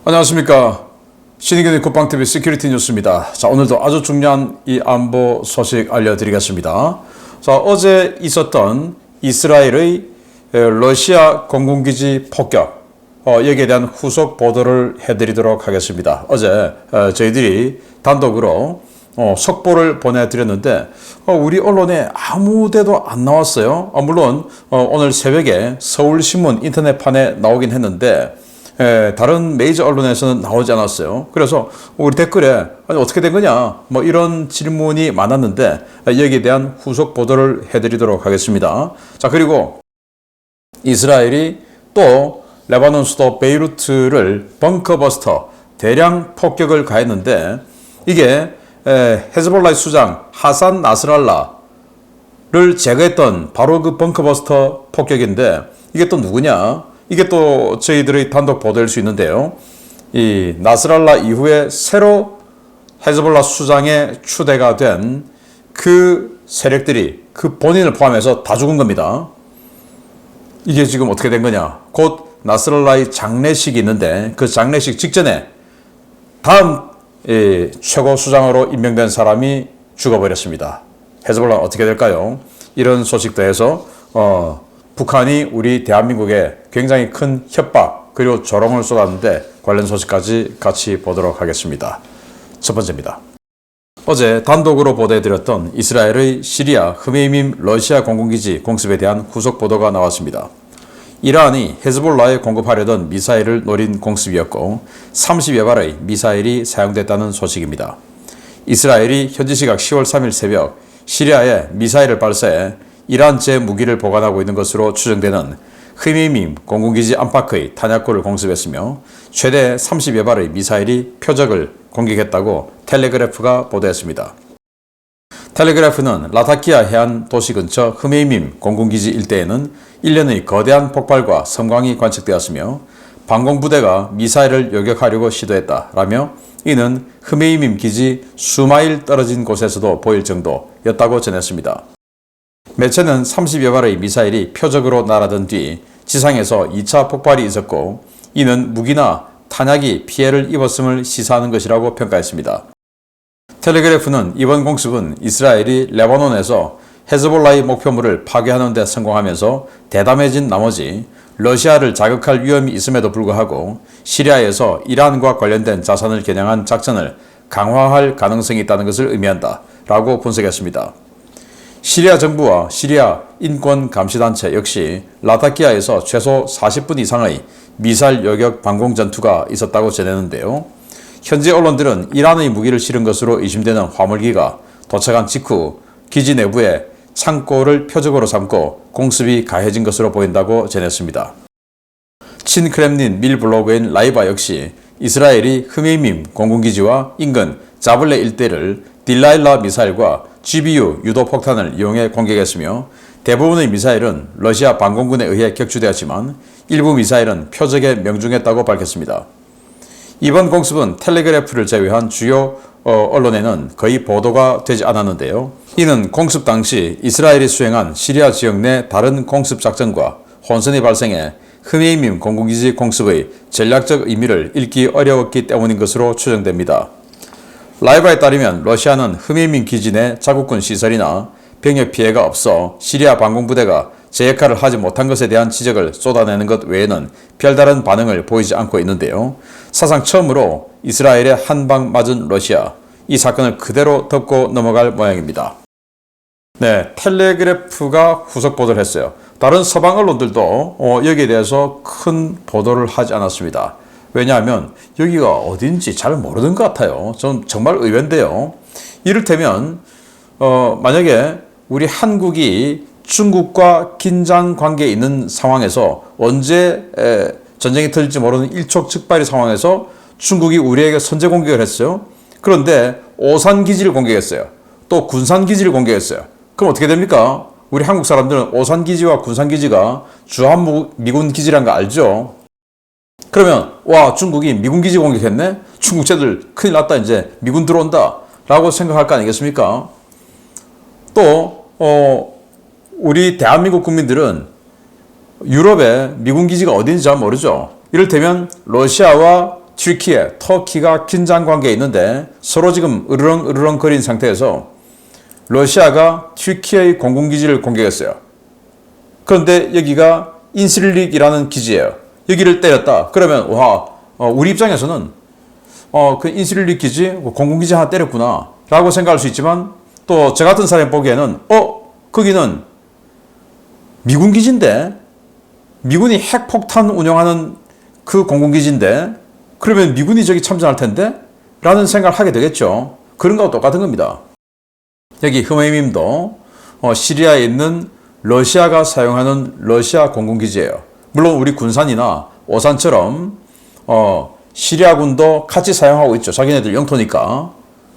안녕하십니까. 신의균의 국방TV 시큐리티 뉴스입니다. 자, 오늘도 아주 중요한 이 안보 소식 알려드리겠습니다. 자, 어제 있었던 이스라엘의 러시아 공군기지 폭격, 여기에 대한 후속 보도를 해드리도록 하겠습니다. 어제 저희들이 단독으로 속보를 보내드렸는데 우리 언론에 아무 데도 안 나왔어요. 물론 오늘 새벽에 서울신문 인터넷판에 나오긴 했는데 다른 메이저 언론에서는 나오지 않았어요. 그래서 우리 댓글에 아니, 어떻게 된 거냐 뭐 이런 질문이 많았는데 여기에 대한 후속 보도를 해드리도록 하겠습니다. 자, 그리고 이스라엘이 또 레바논 수도 베이루트를 벙커버스터 대량 폭격을 가했는데 이게 헤즈볼라의 수장 하산 나스랄라를 제거했던 바로 그 벙커버스터 폭격인데 이게 또 누구냐? 이게 또 저희들의 단독 보도일 수 있는데요. 이 나스랄라 이후에 새로 헤즈볼라 수장에 추대가 된 그 세력들이 그 본인을 포함해서 다 죽은 겁니다. 이게 지금 어떻게 된 거냐? 곧 나스랄라의 장례식이 있는데 그 장례식 직전에 다음 최고 수장으로 임명된 사람이 죽어버렸습니다. 헤즈볼라는 어떻게 될까요? 이런 소식도 해서 북한이 우리 대한민국에 굉장히 큰 협박 그리고 조롱을 쏟았는데 관련 소식까지 같이 보도록 하겠습니다. 첫 번째입니다. 어제 단독으로 보도해드렸던 이스라엘의 시리아 흐메이밈 러시아 공군기지 공습에 대한 후속 보도가 나왔습니다. 이란이 헤즈볼라에 공급하려던 미사일을 노린 공습이었고 30여 발의 미사일이 사용됐다는 소식입니다. 이스라엘이 현지 시각 10월 3일 새벽 시리아에 미사일을 발사해 이란제 무기를 보관하고 있는 것으로 추정되는 흐메이밈 공군기지 안팎의 탄약고를 공습했으며 최대 30여 발의 미사일이 표적을 공격했다고 텔레그래프가 보도했습니다. 텔레그래프는 라타키아 해안 도시 근처 흐메이밈 공군기지 일대에는 일련의 거대한 폭발과 섬광이 관측되었으며 방공부대가 미사일을 요격하려고 시도했다라며 이는 흐메이밈 기지 수마일 떨어진 곳에서도 보일 정도였다고 전했습니다. 매체는 30여 발의 미사일이 표적으로 날아든 뒤 지상에서 2차 폭발이 있었고 이는 무기나 탄약이 피해를 입었음을 시사하는 것이라고 평가했습니다. 텔레그래프는 이번 공습은 이스라엘이 레바논에서 헤즈볼라의 목표물을 파괴하는 데 성공하면서 대담해진 나머지 러시아를 자극할 위험이 있음에도 불구하고 시리아에서 이란과 관련된 자산을 겨냥한 작전을 강화할 가능성이 있다는 것을 의미한다 라고 분석했습니다. 시리아 정부와 시리아 인권감시단체 역시 라타키아에서 최소 40분 이상의 미사일 요격 방공 전투가 있었다고 전했는데요. 현지 언론들은 이란의 무기를 실은 것으로 의심되는 화물기가 도착한 직후 기지 내부에 창고를 표적으로 삼고 공습이 가해진 것으로 보인다고 전했습니다. 친크렘린 밀 블로그인 라이바 역시 이스라엘이 흐메이밈 공군기지와 인근 자블레 일대를 딜라일라 미사일과 GBU 유도 폭탄을 이용해 공격했으며 대부분의 미사일은 러시아 방공군에 의해 격추되었지만 일부 미사일은 표적에 명중했다고 밝혔습니다. 이번 공습은 텔레그래프를 제외한 주요 언론에는 거의 보도가 되지 않았는데요. 이는 공습 당시 이스라엘이 수행한 시리아 지역 내 다른 공습 작전과 혼선이 발생해 흐메이밈 공군기지 공습의 전략적 의미를 읽기 어려웠기 때문인 것으로 추정됩니다. 라이바에 따르면 러시아는 흐메이밈 기지 내 자국군 시설이나 병력 피해가 없어 시리아 방공부대가 제 역할을 하지 못한 것에 대한 지적을 쏟아내는 것 외에는 별다른 반응을 보이지 않고 있는데요. 사상 처음으로 이스라엘에 한 방 맞은 러시아, 이 사건을 그대로 덮고 넘어갈 모양입니다. 네, 텔레그래프가 후속 보도를 했어요. 다른 서방 언론들도 여기에 대해서 큰 보도를 하지 않았습니다. 왜냐하면 여기가 어딘지 잘 모르는 것 같아요. 전 정말 의외인데요. 이를테면 만약에 우리 한국이 중국과 긴장 관계에 있는 상황에서 언제 전쟁이 터질지 모르는 일촉즉발의 상황에서 중국이 우리에게 선제 공격을 했어요. 그런데 오산기지를 공격했어요. 또 군산기지를 공격했어요. 그럼 어떻게 됩니까? 우리 한국 사람들은 오산기지와 군산기지가 주한미군 기지라는 거 알죠? 그러면 와, 중국이 미군기지 공격했네? 중국 쟤들 큰일 났다, 이제 미군 들어온다 라고 생각할 거 아니겠습니까? 또 우리 대한민국 국민들은 유럽에 미군 기지가 어딘지 잘 모르죠. 이를테면 러시아와 튀르키예, 터키가 긴장 관계에 있는데 서로 지금 으르렁거린 상태에서 러시아가 튀르키예의 공군기지를 공격했어요. 그런데 여기가 인실릭이라는 기지예요. 여기를 때렸다. 그러면 우리 입장에서는 그 인실릭 기지, 공군기지 하나 때렸구나 라고 생각할 수 있지만 또 저 같은 사람이 보기에는 거기는 미군 기지인데 미군이 핵폭탄 운영하는 그 공군기지인데 그러면 미군이 저기 참전할 텐데? 라는 생각을 하게 되겠죠. 그런 거와 똑같은 겁니다. 여기 흐메임도 시리아에 있는 러시아가 사용하는 러시아 공군기지예요. 물론 우리 군산이나 오산처럼 시리아군도 같이 사용하고 있죠. 자기네들 영토니까.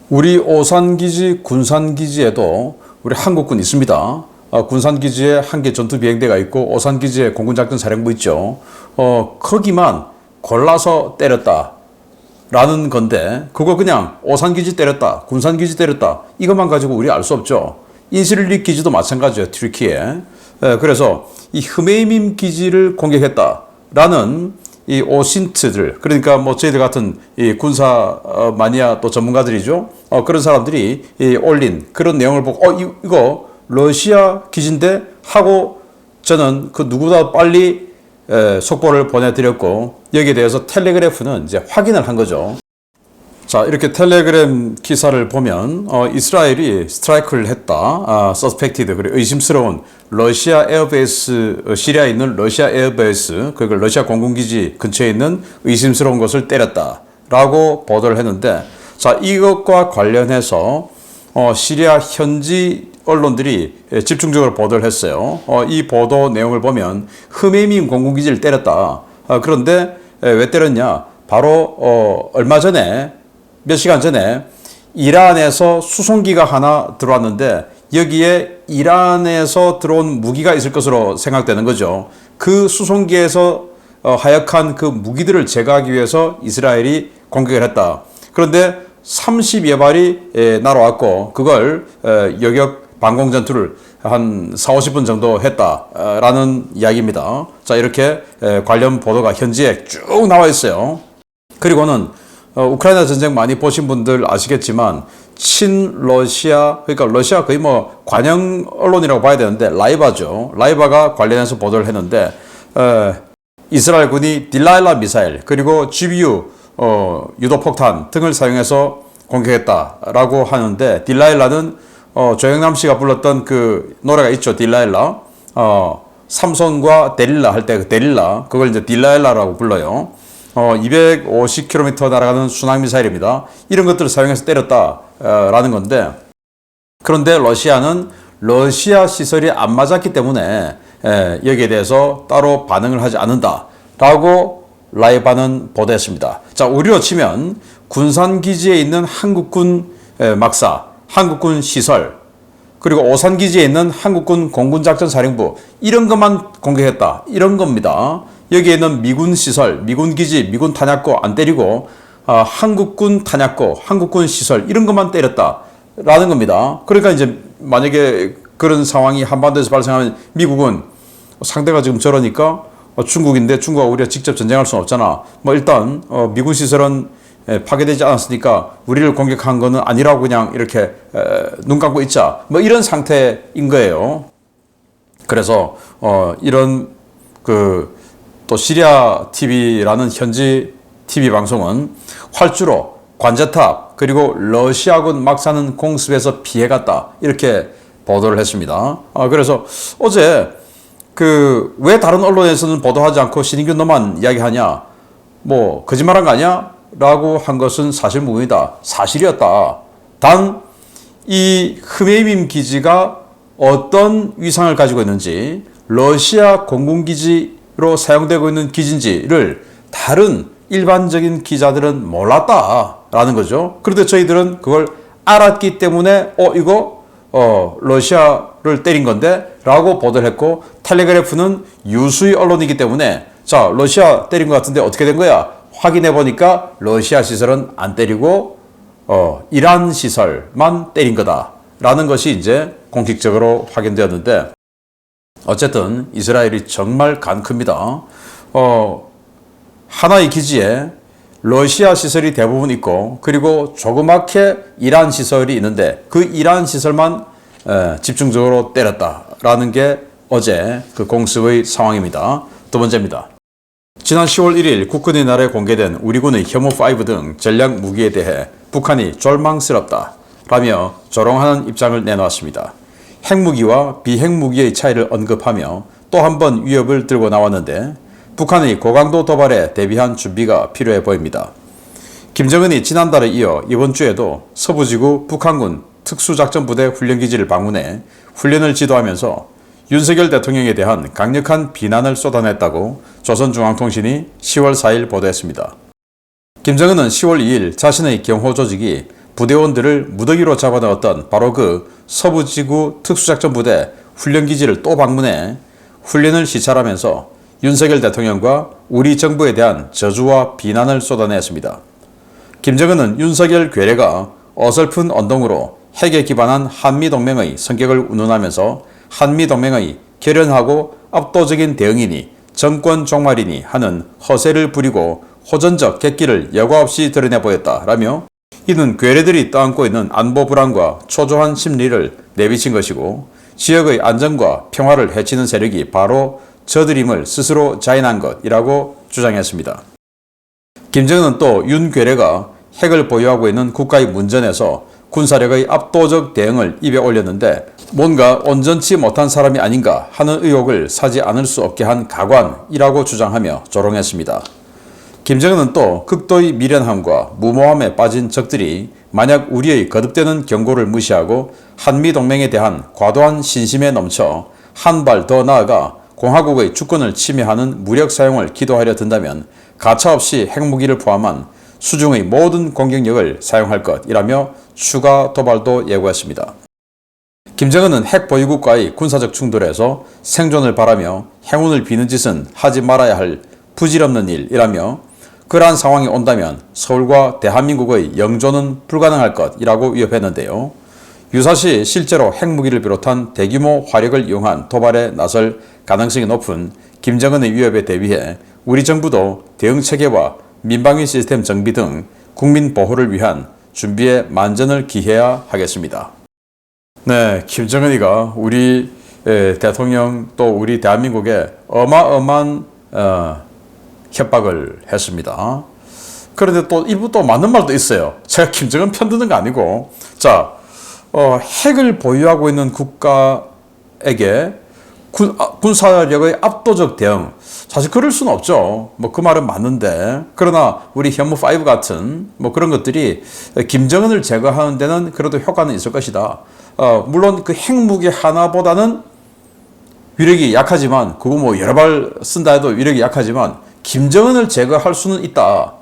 우리 오산기지, 군산기지에도 우리 한국군 있습니다. 군산기지에 한개 전투비행대가 있고 오산기지에 공군작전사령부 있죠. 거기만 골라서 때렸다 라는 건데 그거 그냥 오산기지 때렸다, 군산기지 때렸다 이것만 가지고 우리 알 수 없죠. 인실릭 기지도 마찬가지예요. 튀르키예. 그래서 이 흐메이밈 기지를 공격했다라는 이 오신트들, 그러니까 뭐 저희들 같은 이 군사 마니아 또 전문가들이죠. 그런 사람들이 올린 그런 내용을 보고 이거 러시아 기지인데 하고 저는 그 누구보다 빨리 속보를 보내드렸고 여기에 대해서 텔레그래프는 이제 확인을 한 거죠. 자, 이렇게 텔레그램 기사를 보면 이스라엘이 스트라이크를 했다. 서스펙티드, 그리고 의심스러운 러시아 에어베이스, 시리아에 있는 러시아 에어베이스, 그리고 러시아 공군기지 근처에 있는 의심스러운 것을 때렸다 라고 보도를 했는데, 자, 이것과 관련해서 시리아 현지 언론들이 집중적으로 보도를 했어요. 이 보도 내용을 보면 흐메이민 공군기지를 때렸다. 그런데 왜 때렸냐? 바로 얼마 전에, 몇 시간 전에 이란에서 수송기가 하나 들어왔는데 여기에 이란에서 들어온 무기가 있을 것으로 생각되는 거죠. 그 수송기에서 하역한 그 무기들을 제거하기 위해서 이스라엘이 공격을 했다. 그런데 30여 발이 날아왔고 그걸 여격 방공전투를 한 40-50분 정도 했다라는 이야기입니다. 자, 이렇게 관련 보도가 현지에 쭉 나와 있어요. 그리고는 우크라이나 전쟁 많이 보신 분들 아시겠지만 친러시아, 그러니까 러시아 거의 뭐 관영 언론이라고 봐야 되는데 라이바죠. 라이바가 관련해서 보도를 했는데 이스라엘 군이 딜라일라 미사일 그리고 GBU 유도폭탄 등을 사용해서 공격했다라고 하는데, 딜라일라는 조영남 씨가 불렀던 그 노래가 있죠. 딜라일라. 삼손과 데릴라 할 때 그 데릴라, 그걸 이제 딜라일라라고 불러요. 250km 날아가는 순항미사일입니다. 이런 것들을 사용해서 때렸다라는 건데, 그런데 러시아는 러시아 시설이 안 맞았기 때문에 여기에 대해서 따로 반응을 하지 않는다라고 라이바는 보도했습니다. 자, 우리로 치면 군산기지에 있는 한국군 막사, 한국군 시설, 그리고 오산기지에 있는 한국군 공군작전사령부, 이런 것만 공격했다, 이런 겁니다. 여기에 있는 미군 시설, 미군 기지, 미군 탄약고 안 때리고 한국군 탄약고, 한국군 시설 이런 것만 때렸다라는 겁니다. 그러니까 이제 만약에 그런 상황이 한반도에서 발생하면 미국은 상대가 지금 저러니까 중국인데 중국하고 우리가 직접 전쟁할 수는 없잖아. 뭐 일단 미군 시설은 파괴되지 않았으니까 우리를 공격한 거는 아니라고 그냥 이렇게 눈 감고 있자. 뭐 이런 상태인 거예요. 그래서 이런 또 시리아 TV라는 현지 TV 방송은 활주로, 관제탑, 그리고 러시아군 막사는 공습에서 피해갔다, 이렇게 보도를 했습니다. 그래서 어제 왜 다른 언론에서는 보도하지 않고 신인균 너만 이야기하냐, 뭐 거짓말한 거 아니야? 라고 한 것은 사실무근이다. 사실이었다. 단 이 흐메이밈 기지가 어떤 위상을 가지고 있는지, 러시아 공군기지로 사용되고 있는 기지인지를 다른 일반적인 기자들은 몰랐다라는 거죠. 그런데 저희들은 그걸 알았기 때문에 이거 러시아를 때린 건데 라고 보도를 했고, 텔레그래프는 유수의 언론이기 때문에 자, 러시아 때린 것 같은데 어떻게 된 거야? 확인해 보니까 러시아 시설은 안 때리고 이란 시설만 때린 거다라는 것이 이제 공식적으로 확인되었는데, 어쨌든 이스라엘이 정말 간 큽니다. 하나의 기지에 러시아 시설이 대부분 있고 그리고 조그맣게 이란 시설이 있는데 그 이란 시설만 집중적으로 때렸다라는 게 어제 그 공습의 상황입니다. 두 번째입니다. 지난 10월 1일 국군의 날에 공개된 우리 군의 현무5 등 전략 무기에 대해 북한이 절망스럽다라며 조롱하는 입장을 내놓았습니다. 핵무기와 비핵무기의 차이를 언급하며 또 한 번 위협을 들고 나왔는데 북한의 고강도 도발에 대비한 준비가 필요해 보입니다. 김정은이 지난달에 이어 이번 주에도 서부지구 북한군 특수작전부대 훈련기지를 방문해 훈련을 지도하면서 윤석열 대통령에 대한 강력한 비난을 쏟아냈다고 조선중앙통신이 10월 4일 보도했습니다. 김정은은 10월 2일 자신의 경호 조직이 부대원들을 무더기로 잡아넣었던 바로 그 서부지구 특수작전부대 훈련기지를 또 방문해 훈련을 시찰하면서 윤석열 대통령과 우리 정부에 대한 저주와 비난을 쏟아냈습니다. 김정은은 윤석열 괴뢰가 어설픈 언동으로 핵에 기반한 한미동맹의 성격을 운운하면서 한미동맹의 결연하고 압도적인 대응이니 정권 종말이니 하는 허세를 부리고 호전적 객기를 여과 없이 드러내 보였다라며 이는 괴뢰들이 떠안고 있는 안보 불안과 초조한 심리를 내비친 것이고 지역의 안정과 평화를 해치는 세력이 바로 저들임을 스스로 자인한 것이라고 주장했습니다. 김정은은 또 윤 괴뢰가 핵을 보유하고 있는 국가의 문전에서 군사력의 압도적 대응을 입에 올렸는데 뭔가 온전치 못한 사람이 아닌가 하는 의혹을 사지 않을 수 없게 한 가관이라고 주장하며 조롱했습니다. 김정은은 또 극도의 미련함과 무모함에 빠진 적들이 만약 우리의 거듭되는 경고를 무시하고 한미동맹에 대한 과도한 신심에 넘쳐 한 발 더 나아가 공화국의 주권을 침해하는 무력 사용을 기도하려 든다면 가차없이 핵무기를 포함한 수중의 모든 공격력을 사용할 것이라며 추가 도발도 예고했습니다. 김정은은 핵 보유국과의 군사적 충돌에서 생존을 바라며 행운을 비는 짓은 하지 말아야 할 부질없는 일이라며 그러한 상황이 온다면 서울과 대한민국의 영존은 불가능할 것이라고 위협했는데요. 유사시 실제로 핵무기를 비롯한 대규모 화력을 이용한 도발에 나설 가능성이 높은 김정은의 위협에 대비해 우리 정부도 대응체계와 민방위 시스템 정비 등 국민 보호를 위한 준비에 만전을 기해야 하겠습니다. 네, 김정은이가 우리 대통령 또 우리 대한민국에 어마어마한 협박을 했습니다. 그런데 또 일부 또 맞는 말도 있어요. 제가 김정은 편드는 거 아니고 핵을 보유하고 있는 국가에게 군사력의 압도적 대응, 사실 그럴 수는 없죠. 뭐 그 말은 맞는데 그러나 우리 현무5 같은 뭐 그런 것들이 김정은을 제거하는 데는 그래도 효과는 있을 것이다. 물론 그 핵무기 하나보다는 위력이 약하지만 그거 뭐 여러 발 쓴다 해도 위력이 약하지만 김정은을 제거할 수는 있다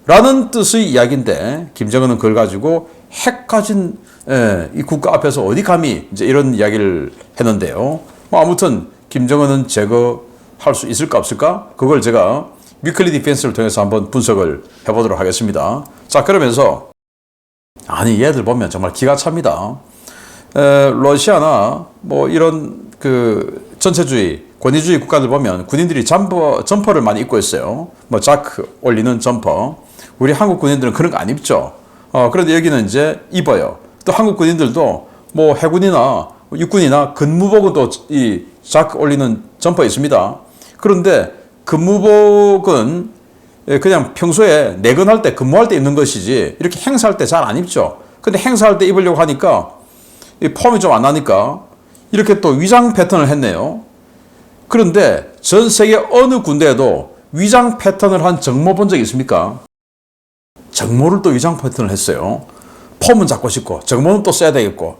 라는 뜻의 이야기인데 김정은은 그걸 가지고 핵 가진 이 국가 앞에서 어디 감히 이제 이런 이야기를 했는데요. 뭐 아무튼 김정은은 제거할 수 있을까 없을까? 그걸 제가 위클리 디펜스를 통해서 한번 분석을 해보도록 하겠습니다. 자, 그러면서 아니 얘들 보면 정말 기가 찹니다. 러시아나 뭐 이런 그 전체주의 권위주의 국가들 보면 군인들이 점퍼를 많이 입고 있어요. 뭐 자크 올리는 점퍼. 우리 한국 군인들은 그런 거 안 입죠. 그런데 여기는 이제 입어요. 또 한국 군인들도 뭐 해군이나 육군이나 근무복은 또 이 자크 올리는 점퍼 있습니다. 그런데 근무복은 그냥 평소에 내근할 때 근무할 때 입는 것이지 이렇게 행사할 때 잘 안 입죠. 근데 행사할 때 입으려고 하니까 이 폼이 좀 안 나니까 이렇게 또 위장 패턴을 했네요. 그런데 전 세계 어느 군대에도 위장 패턴을 한 정모 본 적 있습니까? 정모를 또 위장 패턴을 했어요. 폼은 잡고 싶고 정모는 또 써야 되겠고.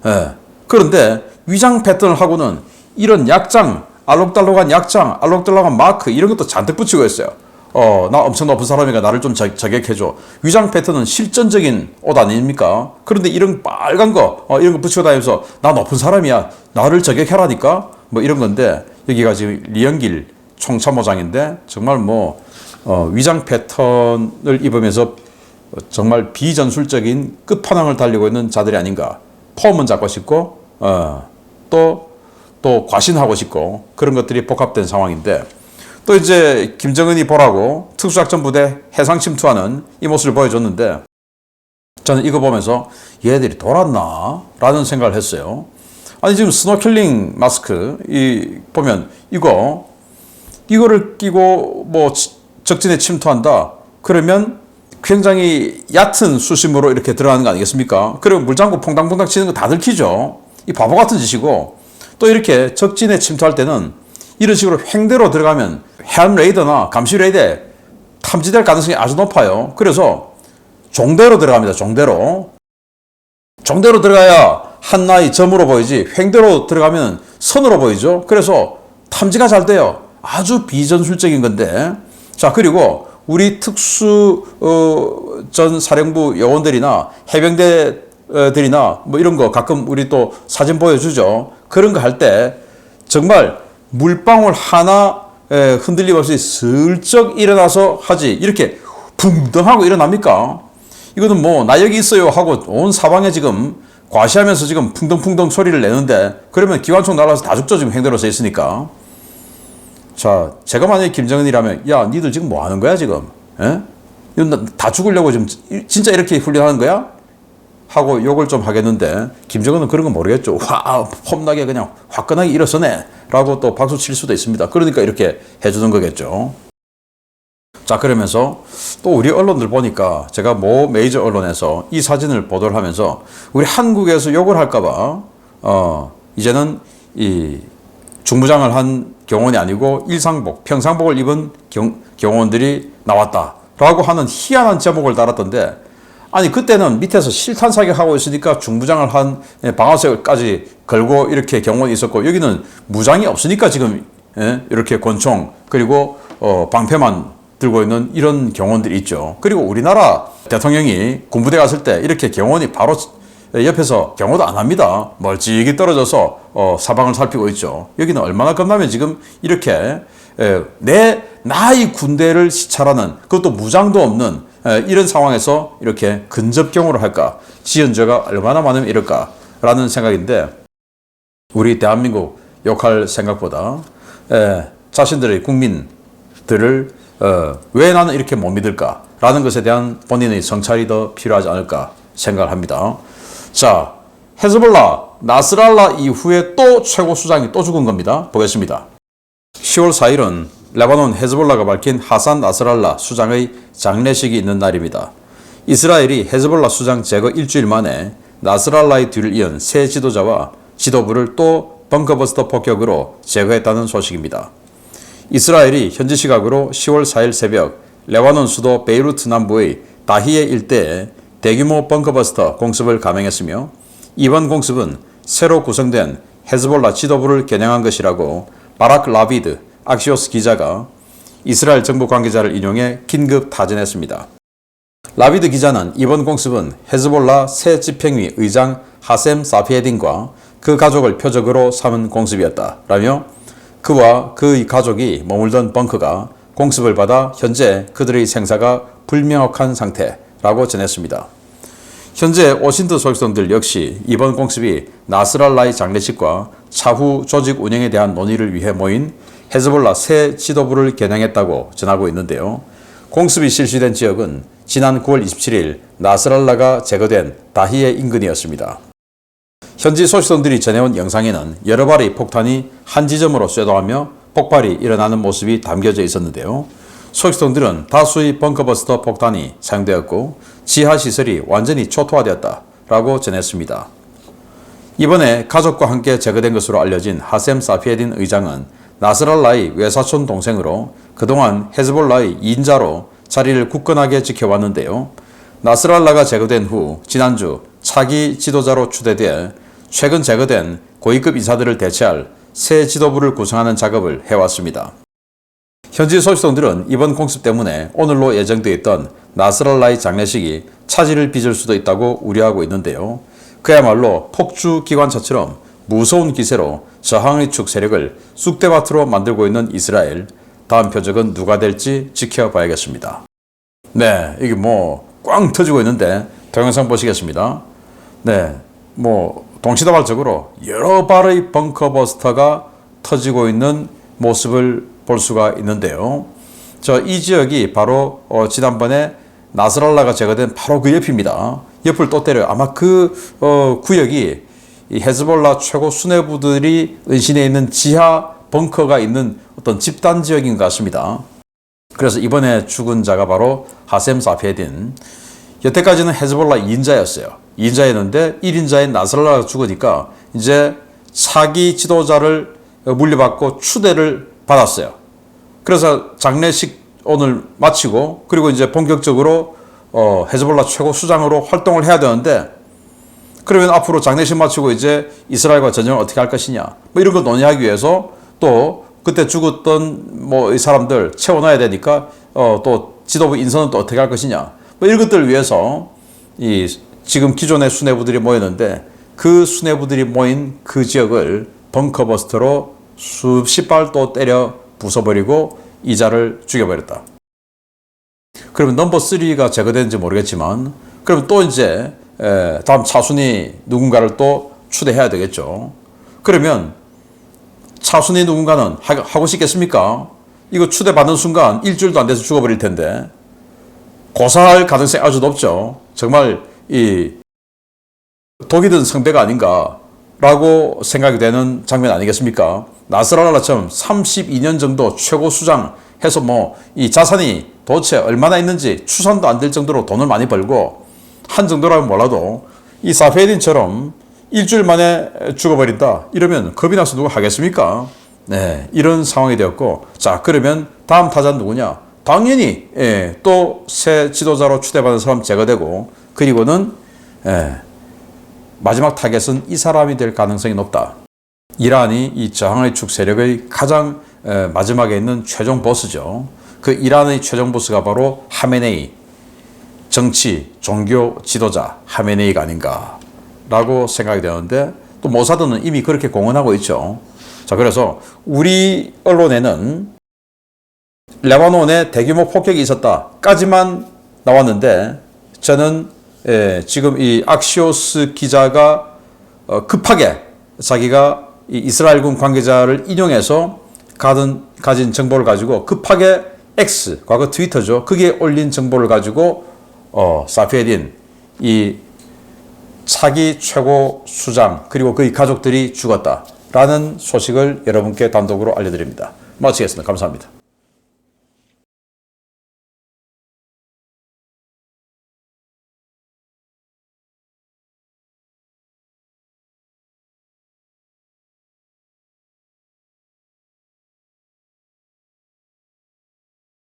예. 그런데 위장 패턴을 하고는 이런 약장, 알록달록한 약장, 알록달록한 마크 이런 것도 잔뜩 붙이고 있어요. 나 엄청 높은 사람이니까 나를 좀 저격해줘. 위장 패턴은 실전적인 옷 아닙니까? 그런데 이런 빨간 거, 이런 거 붙이고 다니면서 나 높은 사람이야. 나를 저격해라니까? 뭐 이런 건데 여기가 지금 리영길 총참모장인데 정말 뭐 위장 패턴을 입으면서 정말 비전술적인 끝판왕을 달리고 있는 자들이 아닌가. 폼은 잡고 싶고 또 과신하고 싶고 그런 것들이 복합된 상황인데 또 이제 김정은이 보라고 특수작전부대 해상 침투하는 이 모습을 보여줬는데 저는 이거 보면서 얘들이 돌았나? 라는 생각을 했어요. 아니 지금 스노클링 마스크 보면 이거를 끼고 뭐 적진에 침투한다. 그러면 굉장히 얕은 수심으로 이렇게 들어가는 거 아니겠습니까? 그리고 물장구 퐁당퐁당 치는 거 다 들키죠. 이 바보 같은 짓이고 또 이렇게 적진에 침투할 때는 이런 식으로 횡대로 들어가면 해안 레이더나 감시 레이더에 탐지될 가능성이 아주 높아요. 그래서 종대로 들어갑니다. 종대로 들어가야 한나의 점으로 보이지 횡대로 들어가면 선으로 보이죠. 그래서 탐지가 잘 돼요. 아주 비전술적인 건데 자 그리고 우리 전 사령부 요원들이나 해병대들이나 뭐 이런 거 가끔 우리 또 사진 보여주죠. 그런 거 할 때 정말 물방울 하나 흔들림 없이 슬쩍 일어나서 하지 이렇게 붕덩하고 일어납니까? 이거는 뭐 나 여기 있어요 하고 온 사방에 지금 과시하면서 지금 풍덩풍덩 소리를 내는데 그러면 기관총 날아서 다 죽죠. 지금 횡대로 서 있으니까. 자, 제가 만약에 김정은이라면 야, 니들 지금 뭐 하는 거야 지금? 에? 이건 다 죽으려고 지금 진짜 이렇게 훈련하는 거야? 하고 욕을 좀 하겠는데 김정은은 그런 건 모르겠죠. 와, 폼나게 그냥 화끈하게 일어서네 라고 또 박수 칠 수도 있습니다. 그러니까 이렇게 해주는 거겠죠. 자, 그러면서 또 우리 언론들 보니까 제가 모 메이저 언론에서 이 사진을 보도를 하면서 우리 한국에서 욕을 할까봐 이제는 이 중무장을 한 경원이 아니고 일상복, 평상복을 입은 경원들이 나왔다라고 하는 희한한 제목을 달았던데 아니 그때는 밑에서 실탄 사격하고 있으니까 중무장을 한 방아쇠까지 걸고 이렇게 경원이 있었고 여기는 무장이 없으니까 지금 이렇게 권총 그리고 방패만 들고 있는 이런 경원들이 있죠. 그리고 우리나라 대통령이 군부대 갔을 때 이렇게 경원이 바로 옆에서 경호도 안 합니다. 멀찍이 떨어져서 사방을 살피고 있죠. 여기는 얼마나 겁나면 지금 이렇게 나의 군대를 시찰하는 그것도 무장도 없는 이런 상황에서 이렇게 근접 경호를 할까? 지연자가 얼마나 많으면 이럴까라는 생각인데 우리 대한민국 욕할 생각보다 자신들의 국민들을 왜 나는 이렇게 못 믿을까라는 것에 대한 본인의 성찰이 더 필요하지 않을까 생각을 합니다. 자, 헤즈볼라, 나스랄라 이후에 또 최고 수장이 또 죽은 겁니다. 보겠습니다. 10월 4일은 레바논 헤즈볼라가 밝힌 하산 나스랄라 수장의 장례식이 있는 날입니다. 이스라엘이 헤즈볼라 수장 제거 일주일 만에 나스랄라의 뒤를 이은 새 지도자와 지도부를 또 벙커버스터 폭격으로 제거했다는 소식입니다. 이스라엘이 현지 시각으로 10월 4일 새벽 레바논 수도 베이루트 남부의 다히에 일대에 대규모 벙커버스터 공습을 감행했으며 이번 공습은 새로 구성된 헤즈볼라 지도부를 겨냥한 것이라고 바락 라비드 악시오스 기자가 이스라엘 정부 관계자를 인용해 긴급 타진했습니다. 라비드 기자는 이번 공습은 헤즈볼라 새 집행위 의장 하셈 사피에딘과 그 가족을 표적으로 삼은 공습이었다라며 그와 그의 가족이 머물던 벙커가 공습을 받아 현재 그들의 생사가 불명확한 상태라고 전했습니다. 현재 오신트 소식통들 역시 이번 공습이 나스랄라의 장례식과 차후 조직 운영에 대한 논의를 위해 모인 헤즈볼라 새 지도부를 겨냥했다고 전하고 있는데요. 공습이 실시된 지역은 지난 9월 27일 나스랄라가 제거된 다히에 인근이었습니다. 현지 소식통들이 전해온 영상에는 여러 발의 폭탄이 한 지점으로 쇄도하며 폭발이 일어나는 모습이 담겨져 있었는데요. 소식통들은 다수의 벙커버스터 폭탄이 사용되었고 지하시설이 완전히 초토화되었다라고 전했습니다. 이번에 가족과 함께 제거된 것으로 알려진 하셈 사피에딘 의장은 나스랄라의 외사촌 동생으로 그동안 헤즈볼라의 2인자로 자리를 굳건하게 지켜왔는데요. 나스랄라가 제거된 후 지난주 차기 지도자로 추대돼 최근 제거된 고위급 인사들을 대체할 새 지도부를 구성하는 작업을 해왔습니다. 현지 소식통들은 이번 공습 때문에 오늘로 예정되어 있던 나스랄라의 장례식이 차질을 빚을 수도 있다고 우려하고 있는데요. 그야말로 폭주 기관차처럼 무서운 기세로 저항의 축 세력을 쑥대밭으로 만들고 있는 이스라엘. 다음 표적은 누가 될지 지켜봐야겠습니다. 네, 이게 뭐 꽝 터지고 있는데 동영상 보시겠습니다. 네, 뭐 동시다발적으로 여러 발의 벙커버스터가 터지고 있는 모습을 볼 수가 있는데요. 이 지역이 바로 지난번에 나스랄라가 제거된 바로 그 옆입니다. 옆을 또 때려요. 아마 그 구역이 이 헤즈볼라 최고 수뇌부들이 은신해 있는 지하 벙커가 있는 어떤 집단 지역인 것 같습니다. 그래서 이번에 죽은 자가 바로 하셈 사페딘. 여태까지는 헤즈볼라 2인자였어요. 2인자였는데 1인자인 나스랄라가 죽으니까 이제 차기 지도자를 물려받고 추대를 받았어요. 그래서 장례식 오늘 마치고 그리고 이제 본격적으로 헤즈볼라 최고 수장으로 활동을 해야 되는데 그러면 앞으로 장례식 마치고 이제 이스라엘과 전쟁을 어떻게 할 것이냐 뭐 이런 걸 논의하기 위해서 또 그때 죽었던 뭐 이 사람들 채워놔야 되니까 또 지도부 인선은 또 어떻게 할 것이냐 뭐 이런 것들을 위해서 이 지금 기존의 수뇌부들이 모였는데 그 수뇌부들이 모인 그 지역을 벙커버스터로 수십 발 또 때려 부숴버리고 이자를 죽여버렸다. 그러면 넘버 3가 제거되는지 모르겠지만 그러면 또 이제 다음 차순위 누군가를 또 추대해야 되겠죠. 그러면 차순위 누군가는 하고 싶겠습니까? 이거 추대받는 순간 일주일도 안 돼서 죽어버릴 텐데 고사할 가능성이 아주 높죠. 정말 이 독이 든 성배가 아닌가라고 생각이 되는 장면 아니겠습니까? 나스랄라처럼 32년 정도 최고 수장 해서 뭐 이 자산이 도대체 얼마나 있는지 추산도 안 될 정도로 돈을 많이 벌고 한 정도라면 몰라도 이 사페딘처럼 일주일 만에 죽어버린다 이러면 겁이 나서 누가 하겠습니까? 네, 이런 상황이 되었고 자 그러면 다음 타자는 누구냐? 당연히 또 새 지도자로 추대받은 사람 제거되고 그리고는 마지막 타겟은 이 사람이 될 가능성이 높다. 이란이 이 저항의 축 세력의 가장 마지막에 있는 최종 보스죠. 그 이란의 최종 보스가 바로 하메네이, 정치, 종교 지도자 하메네이가 아닌가라고 생각이 되는데 또 모사드는 이미 그렇게 공언하고 있죠. 자, 그래서 우리 언론에는 레바논에 대규모 폭격이 있었다까지만 나왔는데 저는 지금 이 악시오스 기자가 급하게 자기가 이 이스라엘군 관계자를 인용해서 가진 정보를 가지고 급하게 X, 과거 트위터죠. 거기에 올린 정보를 가지고 사페딘, 이 차기 최고 수장 그리고 그의 가족들이 죽었다라는 소식을 여러분께 단독으로 알려드립니다. 마치겠습니다. 감사합니다.